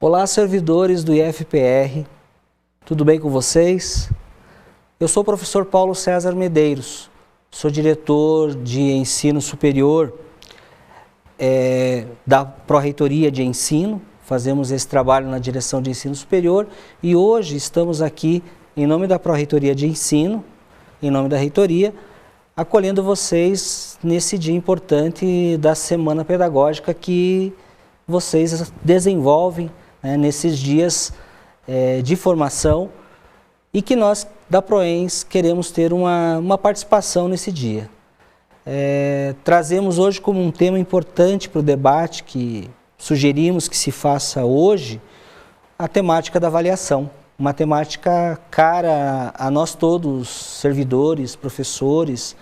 Olá, servidores do IFPR, tudo bem com vocês? Eu sou o professor Paulo César Medeiros, sou diretor de ensino superior da Pró-Reitoria de Ensino, fazemos esse trabalho na direção de ensino superior e hoje estamos aqui em nome da Pró-Reitoria de Ensino, em nome da reitoria, acolhendo vocês nesse dia importante da Semana Pedagógica que vocês desenvolvem nesses dias de formação e que nós da Proens queremos ter uma participação nesse dia. Trazemos hoje como um tema importante para o debate que sugerimos que se faça hoje a temática da avaliação, uma temática cara a nós todos, servidores, professores,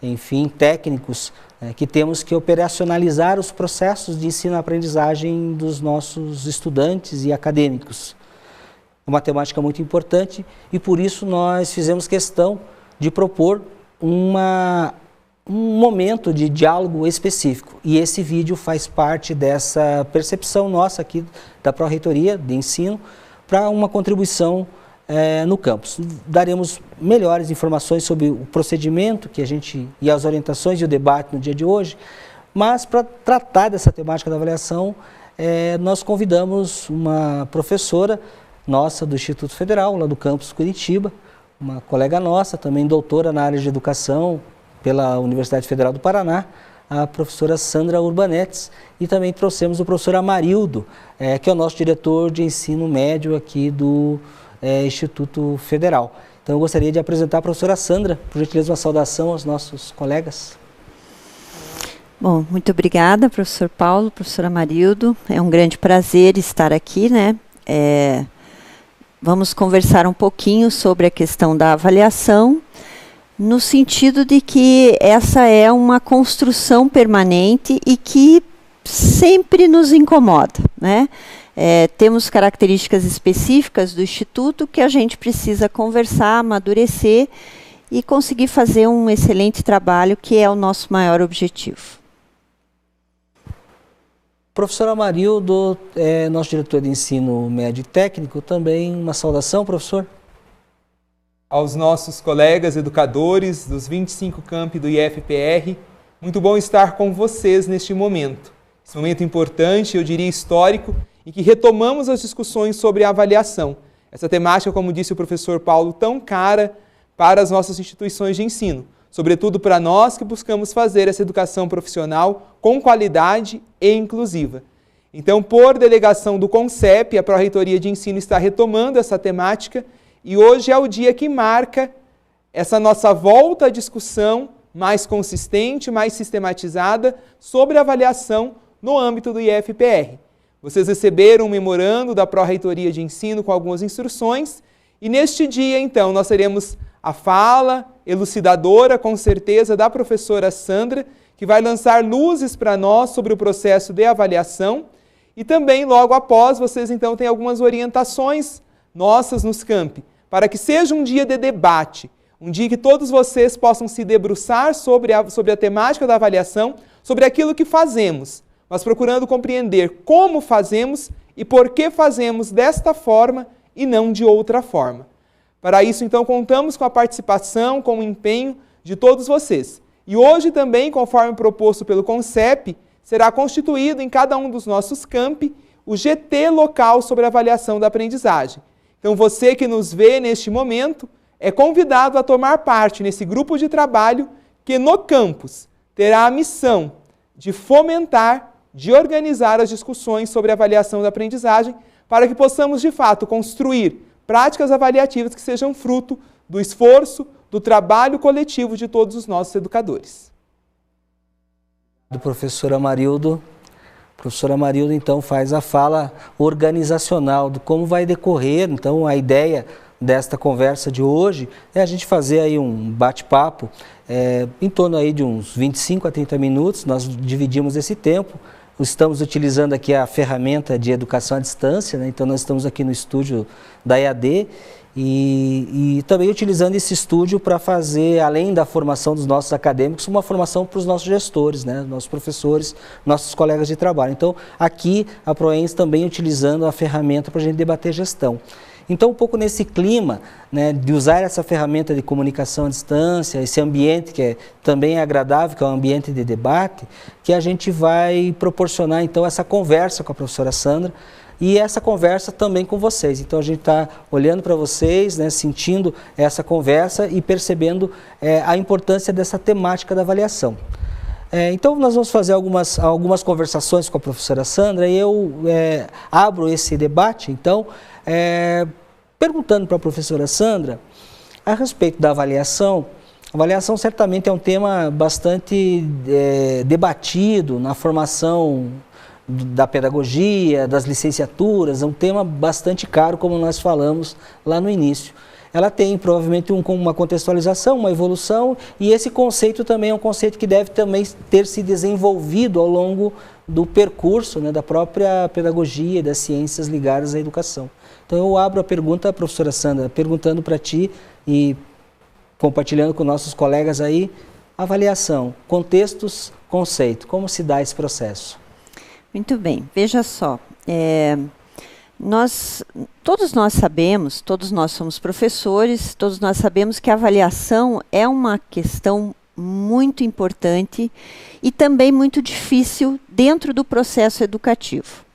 enfim, técnicos, que temos que operacionalizar os processos de ensino-aprendizagem dos nossos estudantes e acadêmicos. É uma temática muito importante e por isso nós fizemos questão de propor um momento de diálogo específico. E esse vídeo faz parte dessa percepção nossa aqui da Pró-Reitoria de Ensino para uma contribuição no campus. Daremos melhores informações sobre o procedimento que e as orientações e o debate no dia de hoje, mas para tratar dessa temática da avaliação, nós convidamos uma professora nossa do Instituto Federal, lá do campus Curitiba, uma colega nossa, também doutora na área de educação pela Universidade Federal do Paraná, a professora Sandra Urbanetes, e também trouxemos o professor Amarildo, que é o nosso diretor de ensino médio aqui do Instituto Federal. Então eu gostaria de apresentar a professora Sandra, por gentileza, uma saudação aos nossos colegas. Bom, muito obrigada, professor Paulo, professor Amarildo. É um grande prazer estar aqui, né? Vamos conversar um pouquinho sobre a questão da avaliação, no sentido de que essa é uma construção permanente e que sempre nos incomoda, né? Temos características específicas do Instituto que a gente precisa conversar, amadurecer e conseguir fazer um excelente trabalho, que é o nosso maior objetivo. Professor Amarildo, nosso diretor de ensino médio e técnico, também uma saudação, professor. Aos nossos colegas educadores dos 25 campi do IFPR, muito bom estar com vocês neste momento. Esse momento importante, eu diria histórico, em que retomamos as discussões sobre a avaliação. Essa temática, como disse o professor Paulo, tão cara para as nossas instituições de ensino, sobretudo para nós que buscamos fazer essa educação profissional com qualidade e inclusiva. Então, por delegação do CONCEP, a Pró-Reitoria de Ensino está retomando essa temática e hoje é o dia que marca essa nossa volta à discussão mais consistente, mais sistematizada sobre a avaliação no âmbito do IFPR. Vocês receberam um memorando da Pró-Reitoria de Ensino com algumas instruções e neste dia, então, nós teremos a fala elucidadora, com certeza, da professora Sandra, que vai lançar luzes para nós sobre o processo de avaliação e também, logo após, vocês, então, têm algumas orientações nossas nos campi, para que seja um dia de debate, um dia que todos vocês possam se debruçar sobre a temática da avaliação, sobre aquilo que fazemos, mas procurando compreender como fazemos e por que fazemos desta forma e não de outra forma. Para isso, então, contamos com a participação, com o empenho de todos vocês. E hoje também, conforme proposto pelo CONCEP, será constituído em cada um dos nossos campi o GT local sobre a avaliação da aprendizagem. Então, você que nos vê neste momento é convidado a tomar parte nesse grupo de trabalho que no campus terá a missão de fomentar, de organizar as discussões sobre a avaliação da aprendizagem para que possamos, de fato, construir práticas avaliativas que sejam fruto do esforço, do trabalho coletivo de todos os nossos educadores. Do professor Amarildo. O professor Amarildo, então, faz a fala organizacional de como vai decorrer, então, a ideia desta conversa de hoje é a gente fazer aí um bate-papo em torno aí de uns 25 a 30 minutos, nós dividimos esse tempo, estamos utilizando aqui a ferramenta de educação à distância, né? Então nós estamos aqui no estúdio da EAD E também utilizando esse estúdio para fazer, além da formação dos nossos acadêmicos, uma formação para os nossos gestores, né, nossos professores, nossos colegas de trabalho. Então, aqui a Proens também utilizando a ferramenta para a gente debater gestão. Então, um pouco nesse clima, né, de usar essa ferramenta de comunicação à distância, esse ambiente que também é agradável, que é um ambiente de debate, que a gente vai proporcionar, então, essa conversa com a professora Sandra e essa conversa também com vocês. Então, a gente está olhando para vocês, né, sentindo essa conversa e percebendo a importância dessa temática da avaliação. Então, nós vamos fazer algumas conversações com a professora Sandra e eu abro esse debate, então, perguntando para a professora Sandra a respeito da avaliação. A avaliação certamente é um tema bastante debatido na formação da pedagogia, das licenciaturas, é um tema bastante caro, como nós falamos lá no início. Ela tem provavelmente uma contextualização, uma evolução, e esse conceito também é um conceito que deve também ter se desenvolvido ao longo do percurso, né, da própria pedagogia e das ciências ligadas à educação. Então eu abro a pergunta, professora Sandra, perguntando para ti e compartilhando com nossos colegas aí, avaliação, contextos, conceito, como se dá esse processo? Muito bem, veja só, todos nós sabemos, todos nós somos professores, todos nós sabemos que a avaliação é uma questão muito importante e também muito difícil dentro do processo educativo.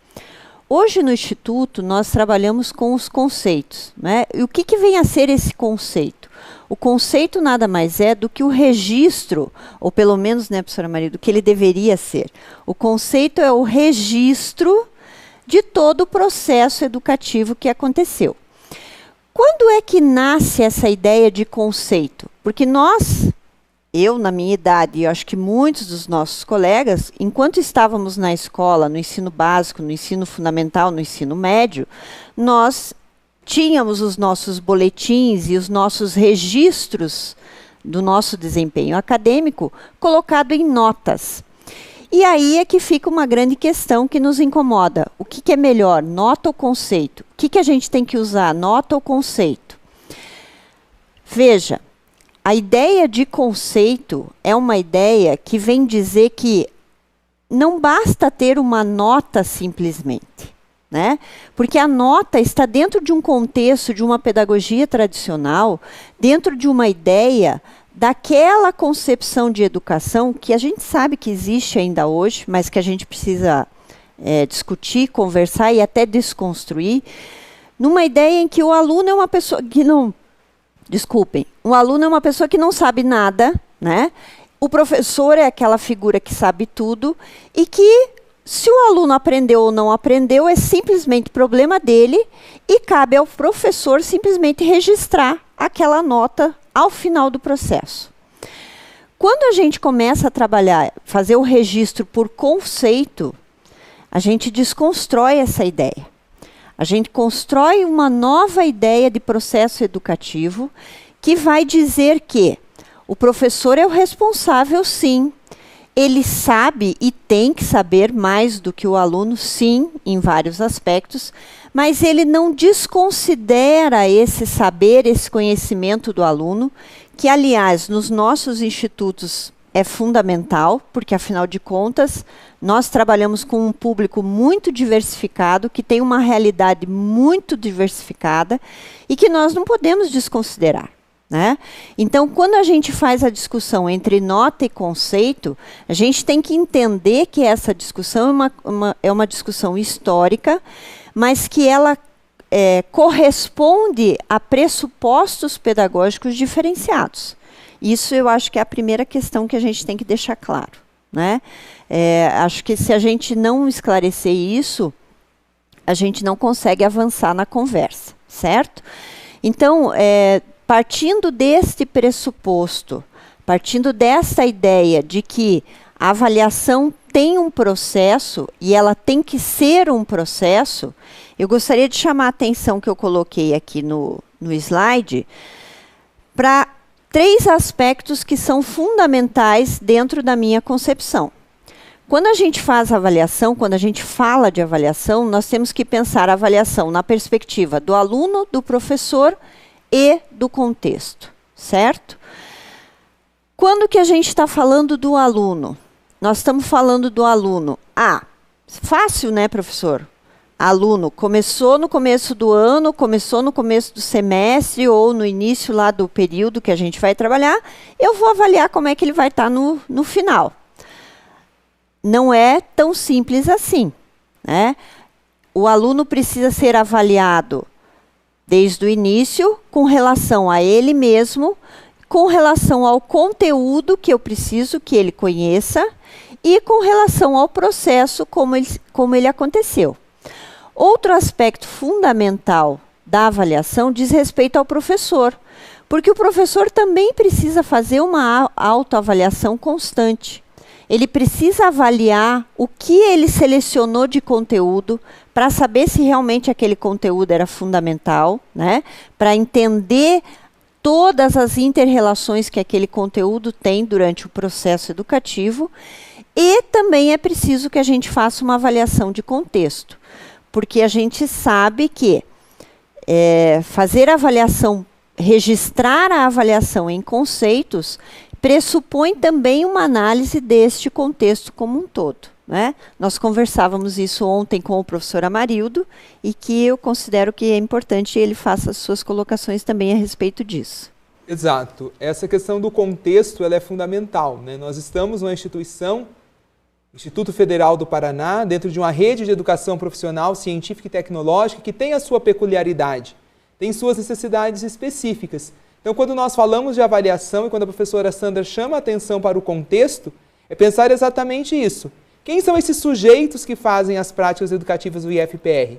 Hoje no Instituto nós trabalhamos com os conceitos, né? E o que vem a ser esse conceito? O conceito nada mais é do que o registro, ou pelo menos, né, professora Maria, do que ele deveria ser. O conceito é o registro de todo o processo educativo que aconteceu. Quando é que nasce essa ideia de conceito? Porque eu na minha idade, e eu acho que muitos dos nossos colegas, enquanto estávamos na escola, no ensino básico, no ensino fundamental, no ensino médio, nós tínhamos os nossos boletins e os nossos registros do nosso desempenho acadêmico colocado em notas. E aí é que fica uma grande questão que nos incomoda. O que é melhor, nota ou conceito? O que a gente tem que usar, nota ou conceito? Veja, a ideia de conceito é uma ideia que vem dizer que não basta ter uma nota simplesmente, né? Porque a nota está dentro de um contexto de uma pedagogia tradicional, dentro de uma ideia daquela concepção de educação que a gente sabe que existe ainda hoje, mas que a gente precisa discutir, conversar e até desconstruir, numa ideia em que o aluno é uma pessoa que não... Desculpem, um aluno é uma pessoa que não sabe nada, né? O professor é aquela figura que sabe tudo e que, se o aluno aprendeu ou não aprendeu, é simplesmente problema dele e cabe ao professor simplesmente registrar aquela nota ao final do processo. Quando a gente começa a trabalhar, fazer o registro por conceito, a gente desconstrói essa ideia. A gente constrói uma nova ideia de processo educativo que vai dizer que o professor é o responsável, sim. Ele sabe e tem que saber mais do que o aluno, sim, em vários aspectos, mas ele não desconsidera esse saber, esse conhecimento do aluno, que, aliás, nos nossos institutos é fundamental, porque, afinal de contas, nós trabalhamos com um público muito diversificado, que tem uma realidade muito diversificada e que nós não podemos desconsiderar, né? Então, quando a gente faz a discussão entre nota e conceito, a gente tem que entender que essa discussão é uma discussão histórica, mas que ela corresponde a pressupostos pedagógicos diferenciados. Isso eu acho que é a primeira questão que a gente tem que deixar claro, né? Acho que se a gente não esclarecer isso, a gente não consegue avançar na conversa, certo? Então, partindo deste pressuposto, partindo dessa ideia de que a avaliação tem um processo e ela tem que ser um processo, eu gostaria de chamar a atenção que eu coloquei aqui no slide para 3 aspectos que são fundamentais dentro da minha concepção. Quando a gente faz avaliação, quando a gente fala de avaliação, nós temos que pensar a avaliação na perspectiva do aluno, do professor e do contexto, certo? Quando que a gente está falando do aluno? Nós estamos falando do aluno. Fácil, né, professor? Aluno começou no começo do ano, começou no começo do semestre ou no início lá do período que a gente vai trabalhar, eu vou avaliar como é que ele vai estar no final. Não é tão simples assim, né? O aluno precisa ser avaliado desde o início com relação a ele mesmo, com relação ao conteúdo que eu preciso que ele conheça e com relação ao processo como ele aconteceu. Outro aspecto fundamental da avaliação diz respeito ao professor, porque o professor também precisa fazer uma autoavaliação constante. Ele precisa avaliar o que ele selecionou de conteúdo para saber se realmente aquele conteúdo era fundamental, né? Para entender todas as inter-relações que aquele conteúdo tem durante o processo educativo. E também é preciso que a gente faça uma avaliação de contexto, porque a gente sabe que fazer a avaliação, registrar a avaliação em conceitos, pressupõe também uma análise deste contexto como um todo, né? Nós conversávamos isso ontem com o professor Amarildo e que eu considero que é importante ele faça as suas colocações também a respeito disso. Exato. Essa questão do contexto ela é fundamental, né? Nós estamos numa instituição, Instituto Federal do Paraná, dentro de uma rede de educação profissional, científica e tecnológica que tem a sua peculiaridade, tem suas necessidades específicas. Então, quando nós falamos de avaliação e quando a professora Sandra chama a atenção para o contexto, é pensar exatamente isso. Quem são esses sujeitos que fazem as práticas educativas do IFPR?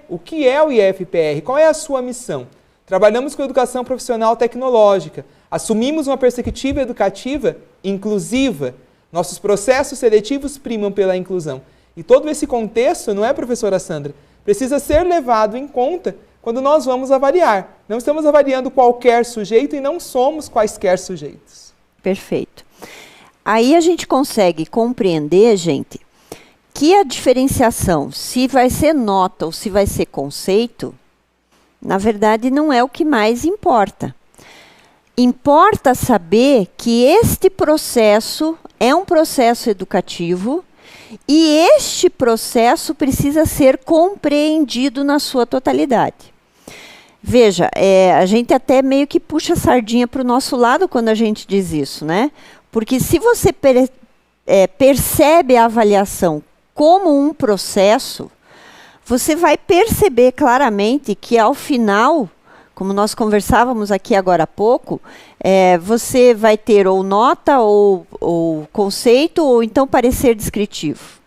O que é o IFPR? Qual é a sua missão? Trabalhamos com educação profissional tecnológica, assumimos uma perspectiva educativa inclusiva, nossos processos seletivos primam pela inclusão. E todo esse contexto, não é, professora Sandra, precisa ser levado em conta quando nós vamos avaliar. Não estamos avaliando qualquer sujeito e não somos quaisquer sujeitos. Perfeito. Aí a gente consegue compreender, gente, que a diferenciação, se vai ser nota ou se vai ser conceito, na verdade não é o que mais importa. Importa saber que este processo é um processo educativo e este processo precisa ser compreendido na sua totalidade. Veja, a gente até meio que puxa a sardinha para o nosso lado quando a gente diz isso, né? Porque se você percebe a avaliação como um processo, você vai perceber claramente que ao final, como nós conversávamos aqui agora há pouco, você vai ter ou nota, ou conceito, ou então parecer descritivo.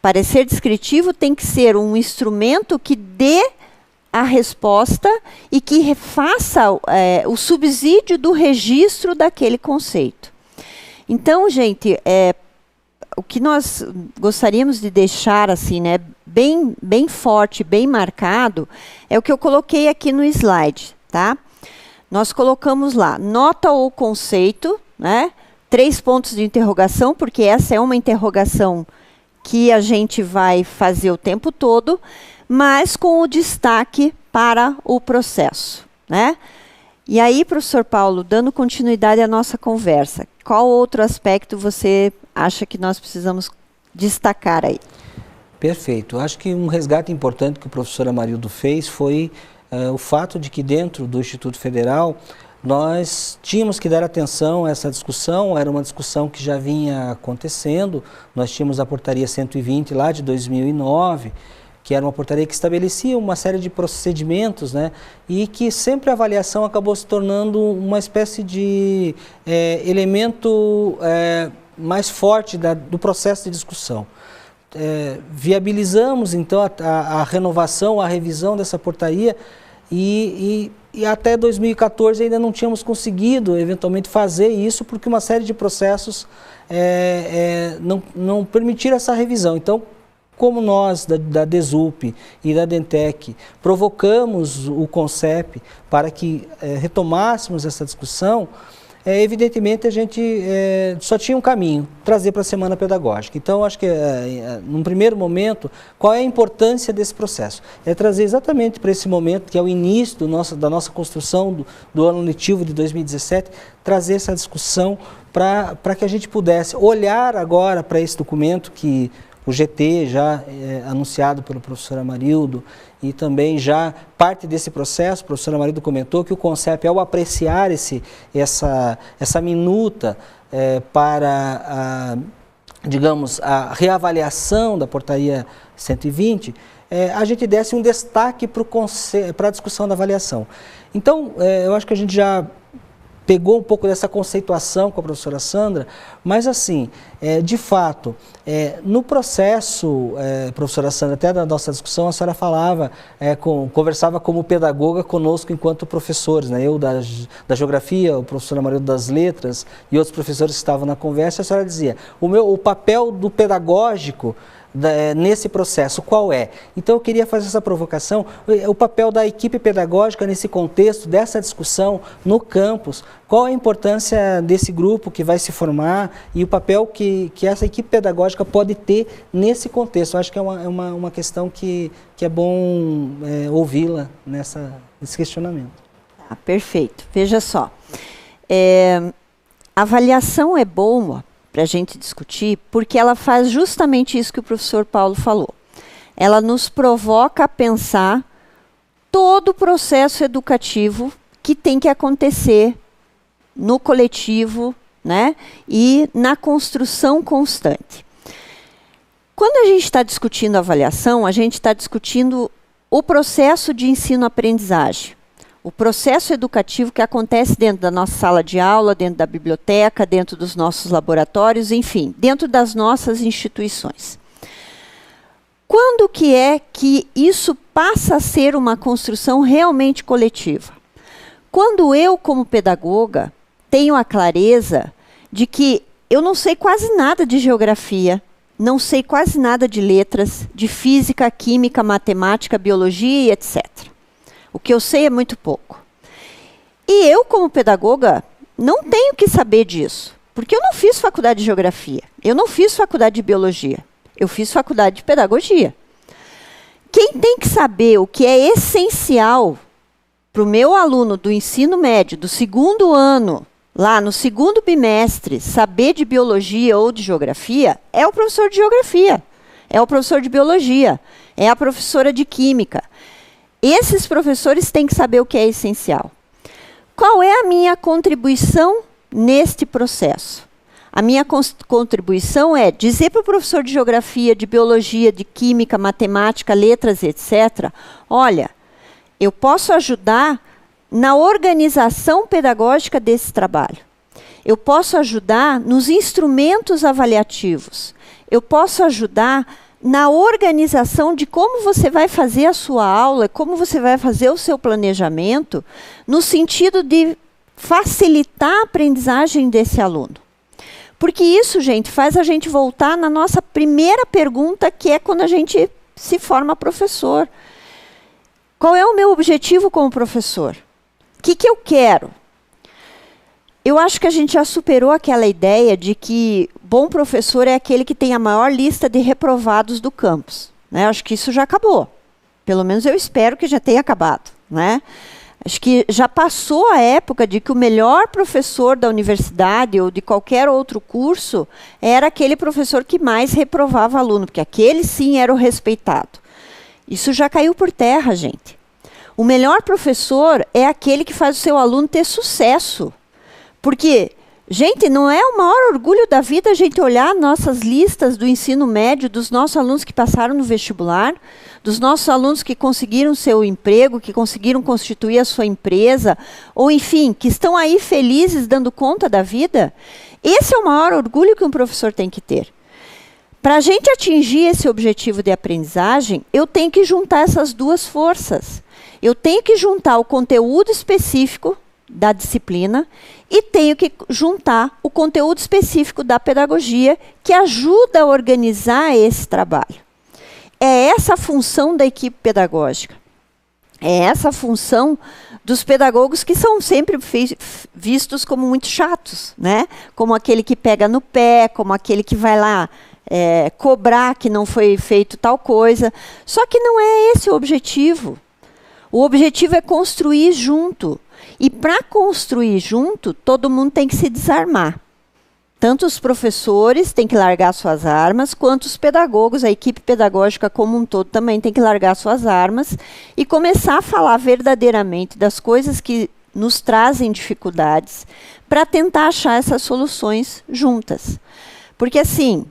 Parecer descritivo tem que ser um instrumento que dê a resposta e que faça o subsídio do registro daquele conceito. Então, gente, o que nós gostaríamos de deixar assim, né, bem forte, bem marcado, é o que eu coloquei aqui no slide, tá? Nós colocamos lá, nota ou conceito, né? 3 pontos de interrogação, porque essa é uma interrogação que a gente vai fazer o tempo todo, mas com o destaque para o processo, né? E aí, professor Paulo, dando continuidade à nossa conversa, qual outro aspecto você acha que nós precisamos destacar aí? Perfeito. Acho que um resgate importante que o professor Amarildo fez foi o fato de que dentro do Instituto Federal nós tínhamos que dar atenção a essa discussão, era uma discussão que já vinha acontecendo, nós tínhamos a portaria 120 lá de 2009, que era uma portaria que estabelecia uma série de procedimentos, né, e que sempre a avaliação acabou se tornando uma espécie de elemento mais forte do processo de discussão. Viabilizamos então a renovação, a revisão dessa portaria e até 2014 ainda não tínhamos conseguido eventualmente fazer isso porque uma série de processos não permitiram essa revisão. Então, como nós da DESUP e da DENTEC provocamos o CONCEP para que retomássemos essa discussão, evidentemente a gente só tinha um caminho, trazer para a semana pedagógica. Então, acho que, num primeiro momento, qual é a importância desse processo? É trazer exatamente para esse momento, que é o início da nossa construção do ano letivo de 2017, trazer essa discussão para que a gente pudesse olhar agora para esse documento que o GT já anunciado pelo professor Amarildo, e também já parte desse processo, o professor Amarildo comentou que o CONCEP, ao apreciar essa minuta para, digamos, a reavaliação da portaria 120, a gente desse um destaque para a discussão da avaliação. Então, eu acho que a gente já pegou um pouco dessa conceituação com a professora Sandra, mas assim, de fato, no processo, professora Sandra, até da nossa discussão, a senhora falava, conversava como pedagoga conosco enquanto professores, né? Eu da geografia, o professor Amarildo das letras e outros professores que estavam na conversa, a senhora dizia, o papel do pedagógico nesse processo, qual é? Então eu queria fazer essa provocação, o papel da equipe pedagógica nesse contexto, dessa discussão no campus, qual a importância desse grupo que vai se formar e o papel que essa equipe pedagógica pode ter nesse contexto. Eu acho que é uma questão que é bom ouvi-la nesse questionamento. Perfeito. Veja só, a avaliação é boa para a gente discutir, porque ela faz justamente isso que o professor Paulo falou. Ela nos provoca a pensar todo o processo educativo que tem que acontecer no coletivo, né, e na construção constante. Quando a gente está discutindo avaliação, a gente está discutindo o processo de ensino-aprendizagem. O processo educativo que acontece dentro da nossa sala de aula, dentro da biblioteca, dentro dos nossos laboratórios, enfim, dentro das nossas instituições. Quando que é que isso passa a ser uma construção realmente coletiva? Quando eu, como pedagoga, tenho a clareza de que eu não sei quase nada de geografia, não sei quase nada de letras, de física, química, matemática, biologia e etc. O que eu sei é muito pouco. E eu, como pedagoga, não tenho que saber disso, porque eu não fiz faculdade de geografia, eu não fiz faculdade de biologia, eu fiz faculdade de pedagogia. Quem tem que saber o que é essencial para o meu aluno do ensino médio, do segundo ano, lá no segundo bimestre, saber de biologia ou de geografia, é o professor de geografia, é o professor de biologia, é a professora de química. Esses professores têm que saber o que é essencial. Qual é a minha contribuição neste processo? A minha contribuição é dizer para o professor de geografia, de biologia, de química, matemática, letras, etc., olha, eu posso ajudar na organização pedagógica desse trabalho. Eu posso ajudar nos instrumentos avaliativos. Eu posso ajudar na organização de como você vai fazer a sua aula, como você vai fazer o seu planejamento, no sentido de facilitar a aprendizagem desse aluno. Porque isso, gente, faz a gente voltar na nossa primeira pergunta, que é quando a gente se forma professor. Qual é o meu objetivo como professor? O que eu quero? Eu acho que a gente já superou aquela ideia de que bom professor é aquele que tem a maior lista de reprovados do campus, né? Acho que isso já acabou. Pelo menos eu espero que já tenha acabado, né? Acho que já passou a época de que o melhor professor da universidade ou de qualquer outro curso era aquele professor que mais reprovava aluno, porque aquele sim era o respeitado. Isso já caiu por terra, gente. O melhor professor é aquele que faz o seu aluno ter sucesso. Porque, gente, não é o maior orgulho da vida a gente olhar nossas listas do ensino médio, dos nossos alunos que passaram no vestibular, dos nossos alunos que conseguiram seu emprego, que conseguiram constituir a sua empresa, ou enfim, que estão aí felizes dando conta da vida? Esse é o maior orgulho que um professor tem que ter. Para a gente atingir esse objetivo de aprendizagem, eu tenho que juntar essas duas forças. Eu tenho que juntar o conteúdo específico da disciplina e tenho que juntar o conteúdo específico da pedagogia que ajuda a organizar esse trabalho. É essa a função da equipe pedagógica. É essa a função dos pedagogos, que são sempre vistos como muito chatos, né? Como aquele que pega no pé, como aquele que vai lá cobrar que não foi feito tal coisa. Só que não é esse o objetivo. O objetivo é construir junto. E para construir junto, todo mundo tem que se desarmar. Tanto os professores têm que largar suas armas, quanto os pedagogos, a equipe pedagógica como um todo também tem que largar suas armas e começar a falar verdadeiramente das coisas que nos trazem dificuldades para tentar achar essas soluções juntas. Porque assim,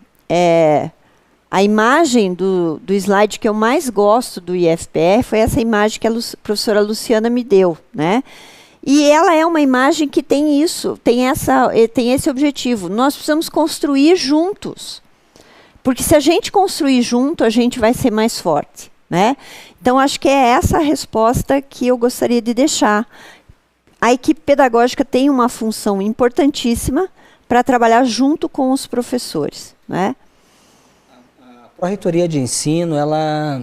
a imagem do slide que eu mais gosto do IFPR foi essa imagem que a professora Luciana me deu, né? E ela é uma imagem que tem isso, tem esse objetivo. Nós precisamos construir juntos. Porque se a gente construir junto, a gente vai ser mais forte, né? Então, acho que é essa a resposta que eu gostaria de deixar. A equipe pedagógica tem uma função importantíssima para trabalhar junto com os professores, né? A Pró-Reitoria de Ensino, ela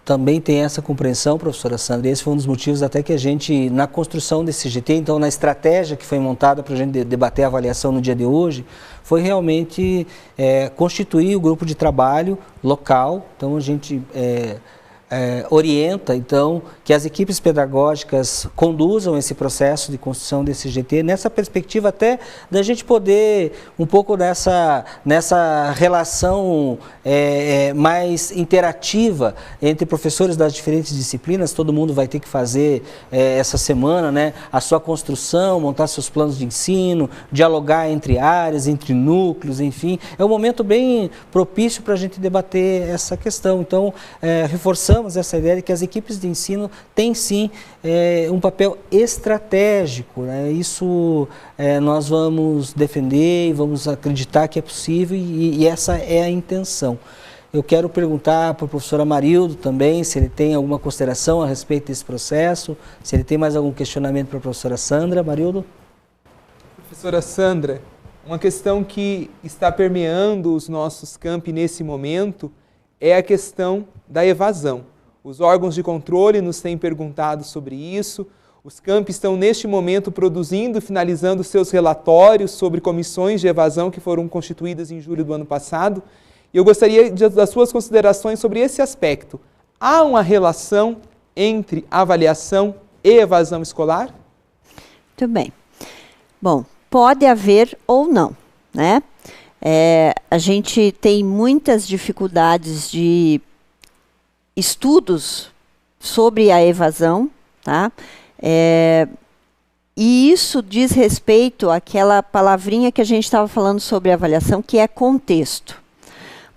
também tem essa compreensão, professora Sandra, e esse foi um dos motivos até que a gente, na construção desse GT, então na estratégia que foi montada para a gente debater a avaliação no dia de hoje, foi realmente constituir o grupo de trabalho local. Então a gente orienta, então, que as equipes pedagógicas conduzam esse processo de construção desse GT, nessa perspectiva até da gente poder, um pouco nessa relação mais interativa entre professores das diferentes disciplinas. Todo mundo vai ter que fazer essa semana, né, a sua construção, montar seus planos de ensino, dialogar entre áreas, entre núcleos, enfim. É um momento bem propício para a gente debater essa questão. Então, reforçamos essa ideia de que as equipes de ensino têm sim um papel estratégico, né? Isso nós vamos defender e vamos acreditar que é possível e essa é a intenção. Eu quero perguntar para o professor Amarildo também se ele tem alguma consideração a respeito desse processo, se ele tem mais algum questionamento para a professora Sandra. Amarildo? Professora Sandra, uma questão que está permeando os nossos campi nesse momento é a questão da evasão. Os órgãos de controle nos têm perguntado sobre isso. Os campi estão, neste momento, produzindo e finalizando seus relatórios sobre comissões de evasão que foram constituídas em julho do ano passado. E eu gostaria das suas considerações sobre esse aspecto. Há uma relação entre avaliação e evasão escolar? Muito bem. Bom, pode haver ou não, né? A gente tem muitas dificuldades de estudos sobre a evasão, tá? E isso diz respeito àquela palavrinha que a gente estava falando sobre avaliação, que é contexto.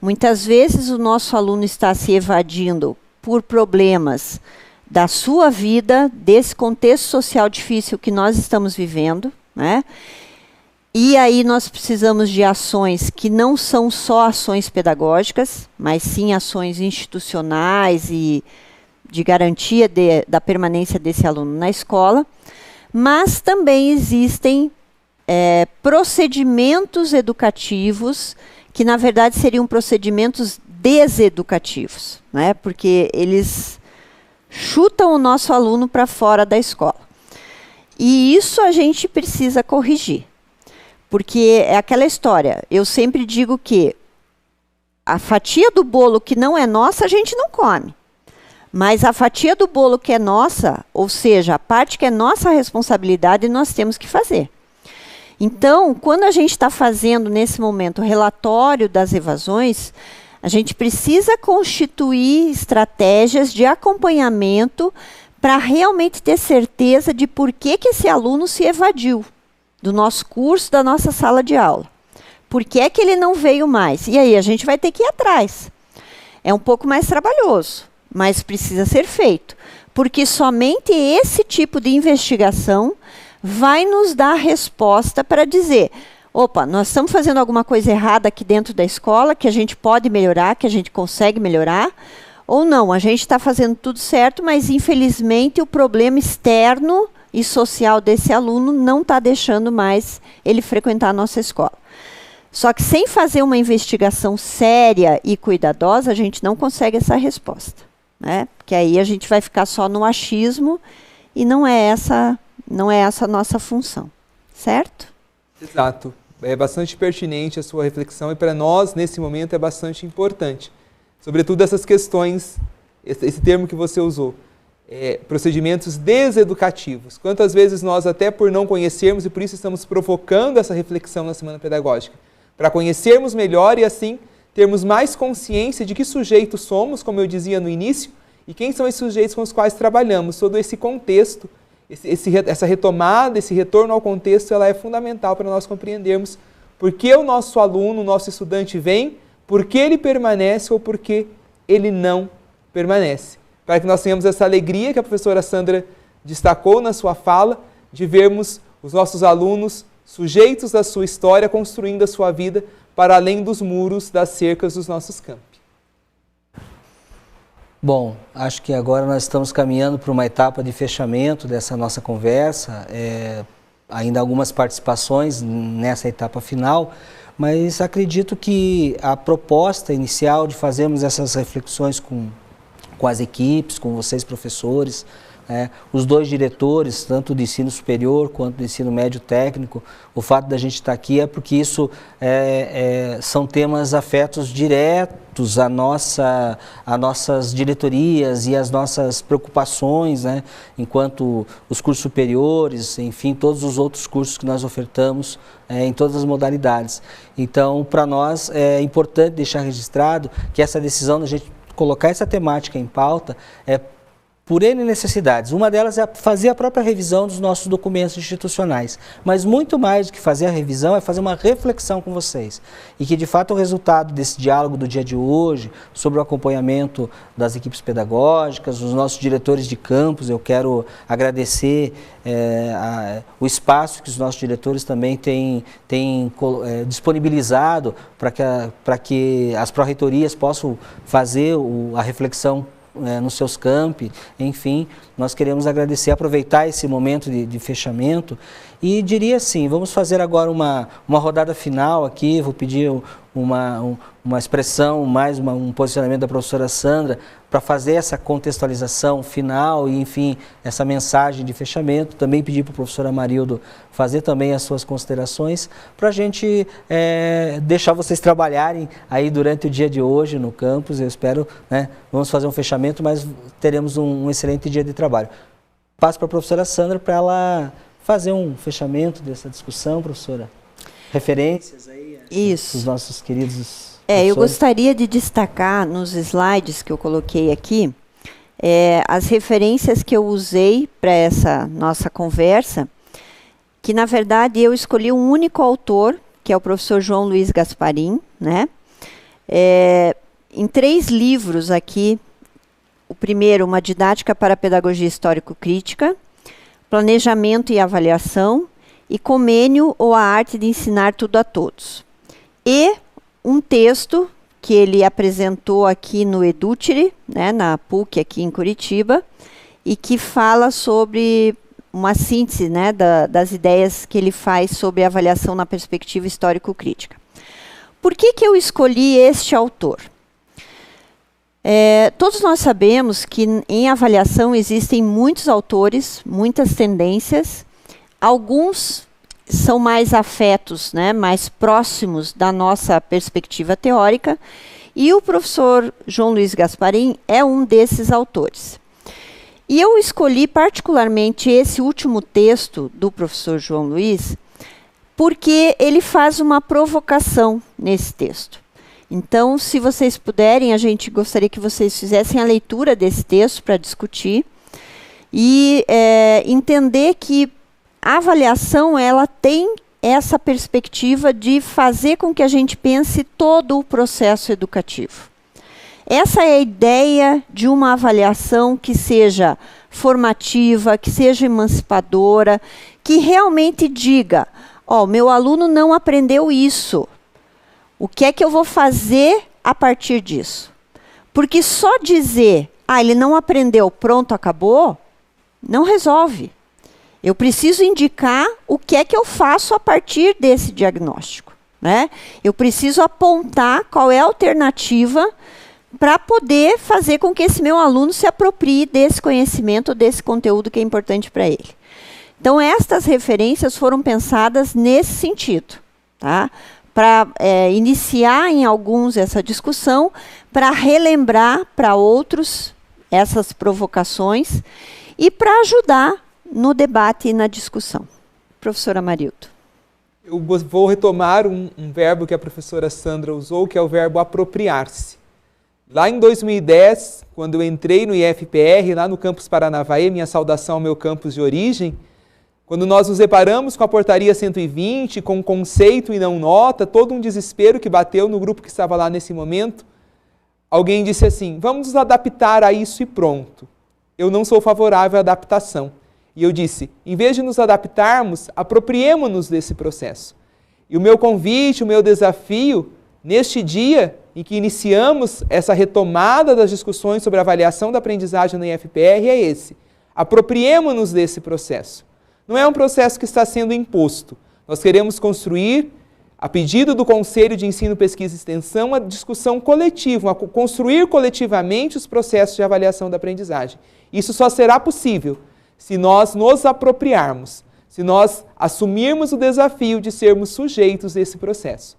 Muitas vezes o nosso aluno está se evadindo por problemas da sua vida, desse contexto social difícil que nós estamos vivendo, né? E aí nós precisamos de ações que não são só ações pedagógicas, mas sim ações institucionais e de garantia da permanência desse aluno na escola. Mas também existem procedimentos educativos que, na verdade, seriam procedimentos deseducativos, né? Porque eles chutam o nosso aluno para fora da escola. E isso a gente precisa corrigir. Porque é aquela história, eu sempre digo que a fatia do bolo que não é nossa, a gente não come. Mas a fatia do bolo que é nossa, ou seja, a parte que é nossa responsabilidade, nós temos que fazer. Então, quando a gente está fazendo, nesse momento, o relatório das evasões, a gente precisa constituir estratégias de acompanhamento para realmente ter certeza de por que esse aluno se evadiu do nosso curso, da nossa sala de aula. Por que é que ele não veio mais? E aí a gente vai ter que ir atrás. É um pouco mais trabalhoso, mas precisa ser feito. Porque somente esse tipo de investigação vai nos dar resposta para dizer, opa, nós estamos fazendo alguma coisa errada aqui dentro da escola, que a gente pode melhorar, que a gente consegue melhorar, ou não, a gente está fazendo tudo certo, mas infelizmente o problema externo e social desse aluno não está deixando mais ele frequentar a nossa escola. Só que sem fazer uma investigação séria e cuidadosa, a gente não consegue essa resposta, né? Porque aí a gente vai ficar só no achismo e não é essa a nossa função, certo? Exato. É bastante pertinente a sua reflexão e para nós, nesse momento, é bastante importante. Sobretudo essas questões, esse termo que você usou, procedimentos deseducativos. Quantas vezes nós, até por não conhecermos, e por isso estamos provocando essa reflexão na Semana Pedagógica, para conhecermos melhor e assim termos mais consciência de que sujeitos somos, como eu dizia no início, e quem são esses sujeitos com os quais trabalhamos. Todo esse contexto, essa retomada, esse retorno ao contexto, ela é fundamental para nós compreendermos por que o nosso aluno, o nosso estudante vem, por que ele permanece ou por que ele não permanece. Para que nós tenhamos essa alegria que a professora Sandra destacou na sua fala, de vermos os nossos alunos sujeitos da sua história, construindo a sua vida para além dos muros, das cercas dos nossos campi. Bom, acho que agora nós estamos caminhando para uma etapa de fechamento dessa nossa conversa, ainda algumas participações nessa etapa final, mas acredito que a proposta inicial de fazermos essas reflexões com as equipes, com vocês professores, os dois diretores, tanto do ensino superior quanto do ensino médio técnico, o fato da gente estar aqui é porque isso são temas afetos diretos às nossas diretorias e às nossas preocupações, né, enquanto os cursos superiores, enfim, todos os outros cursos que nós ofertamos em todas as modalidades. Então, para nós é importante deixar registrado que essa decisão da gente colocar essa temática em pauta por N necessidades. Uma delas é fazer a própria revisão dos nossos documentos institucionais. Mas muito mais do que fazer a revisão é fazer uma reflexão com vocês. E que, de fato, o resultado desse diálogo do dia de hoje, sobre o acompanhamento das equipes pedagógicas, os nossos diretores de campus, eu quero agradecer o espaço que os nossos diretores também têm disponibilizado para que as pró-reitorias possam fazer a reflexão nos seus campi. Enfim, nós queremos agradecer, aproveitar esse momento de fechamento e diria assim, vamos fazer agora uma rodada final aqui, vou pedir uma expressão, um posicionamento da professora Sandra para fazer essa contextualização final e, enfim, essa mensagem de fechamento. Também pedir para o professor Amarildo fazer também as suas considerações para a gente deixar vocês trabalharem aí durante o dia de hoje no campus. Eu espero, vamos fazer um fechamento, mas teremos um excelente dia de trabalho. Passo para a professora Sandra para ela fazer um fechamento dessa discussão, professora. Referências aí dos nossos queridos professores. Eu gostaria de destacar nos slides que eu coloquei aqui as referências que eu usei para essa nossa conversa, que na verdade eu escolhi um único autor, que é o professor João Luiz Gasparim, né? Em 3 livros aqui. O primeiro, Uma Didática para a Pedagogia Histórico-Crítica, Planejamento e Avaliação, e Comênio ou a Arte de Ensinar Tudo a Todos. E um texto que ele apresentou aqui no Edutiri, né, na PUC aqui em Curitiba, e que fala sobre uma síntese, né, das ideias que ele faz sobre avaliação na perspectiva histórico-crítica. Por que eu escolhi este autor? Todos nós sabemos que em avaliação existem muitos autores, muitas tendências. Alguns são mais afetos, né, mais próximos da nossa perspectiva teórica, e o professor João Luiz Gasparim é um desses autores. E eu escolhi particularmente esse último texto do professor João Luiz, porque ele faz uma provocação nesse texto. Então, se vocês puderem, a gente gostaria que vocês fizessem a leitura desse texto para discutir e entender que a avaliação ela tem essa perspectiva de fazer com que a gente pense todo o processo educativo. Essa é a ideia de uma avaliação que seja formativa, que seja emancipadora, que realmente diga, meu aluno não aprendeu isso. O que é que eu vou fazer a partir disso? Porque só dizer, ele não aprendeu, pronto, acabou, não resolve. Eu preciso indicar o que é que eu faço a partir desse diagnóstico, né? Eu preciso apontar qual é a alternativa para poder fazer com que esse meu aluno se aproprie desse conhecimento, desse conteúdo que é importante para ele. Então, estas referências foram pensadas nesse sentido, tá? Para iniciar em alguns essa discussão, para relembrar para outros essas provocações e para ajudar no debate e na discussão. Professora Marildo. Eu vou retomar um verbo que a professora Sandra usou, que é o verbo apropriar-se. Lá em 2010, quando eu entrei no IFPR, lá no campus Paranavaí, minha saudação ao meu campus de origem, quando nós nos deparamos com a portaria 120, com conceito e não nota, todo um desespero que bateu no grupo que estava lá nesse momento, alguém disse assim, vamos nos adaptar a isso e pronto. Eu não sou favorável à adaptação. E eu disse, em vez de nos adaptarmos, apropriemo-nos desse processo. E o meu convite, o meu desafio, neste dia em que iniciamos essa retomada das discussões sobre a avaliação da aprendizagem no IFPR, é esse. Apropriemo-nos desse processo. Não é um processo que está sendo imposto. Nós queremos construir, a pedido do Conselho de Ensino, Pesquisa e Extensão, uma discussão coletiva, construir coletivamente os processos de avaliação da aprendizagem. Isso só será possível se nós nos apropriarmos, se nós assumirmos o desafio de sermos sujeitos desse processo.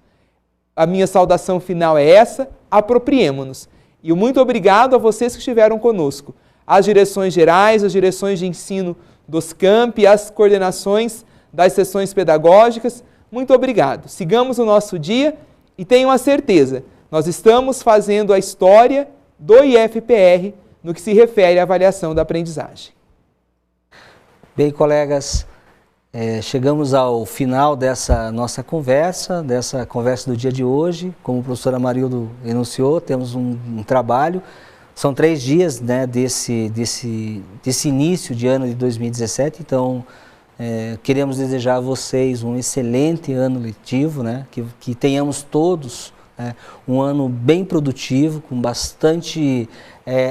A minha saudação final é essa, apropriemo-nos. E muito obrigado a vocês que estiveram conosco, as direções gerais, as direções de ensino dos campi, as coordenações das sessões pedagógicas, muito obrigado. Sigamos o nosso dia e tenham a certeza, nós estamos fazendo a história do IFPR no que se refere à avaliação da aprendizagem. Bem, colegas, chegamos ao final dessa nossa conversa do dia de hoje. Como a professora Marildo enunciou, temos um trabalho. São 3 dias, né, desse início de ano de 2017, então queremos desejar a vocês um excelente ano letivo, né, que tenhamos todos um ano bem produtivo, com bastante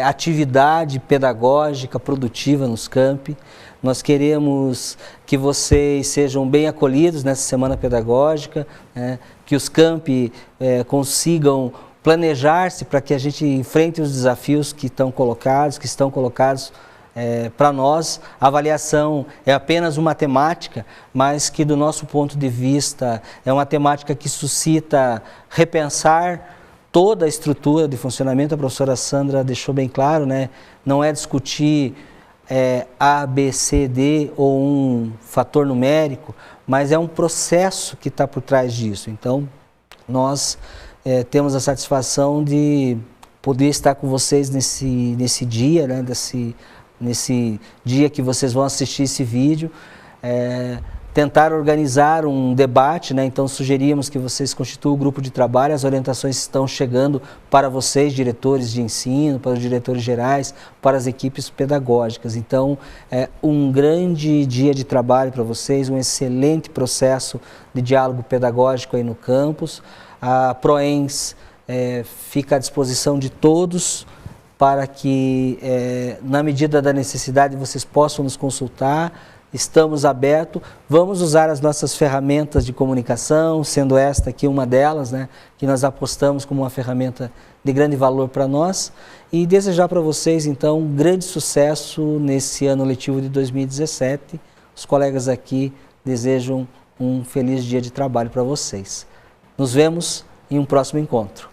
atividade pedagógica produtiva nos campi. Nós queremos que vocês sejam bem acolhidos nessa semana pedagógica, que os campi consigam planejar-se para que a gente enfrente os desafios que estão colocados para nós. A avaliação é apenas uma temática, mas que do nosso ponto de vista é uma temática que suscita repensar toda a estrutura de funcionamento. A professora Sandra deixou bem claro, né? Não é discutir A, B, C, D ou um fator numérico, mas é um processo que está por trás disso. Então, nós temos a satisfação de poder estar com vocês nesse dia, né, nesse dia que vocês vão assistir esse vídeo, tentar organizar um debate, né? Então sugerimos que vocês constituam o grupo de trabalho, as orientações estão chegando para vocês, diretores de ensino, para os diretores gerais, para as equipes pedagógicas. Então, um grande dia de trabalho para vocês, um excelente processo de diálogo pedagógico aí no campus. A PROENS fica à disposição de todos para que, na medida da necessidade, vocês possam nos consultar. Estamos abertos, vamos usar as nossas ferramentas de comunicação, sendo esta aqui uma delas, né, que nós apostamos como uma ferramenta de grande valor para nós, e desejar para vocês, então, um grande sucesso nesse ano letivo de 2017. Os colegas aqui desejam um feliz dia de trabalho para vocês. Nos vemos em um próximo encontro.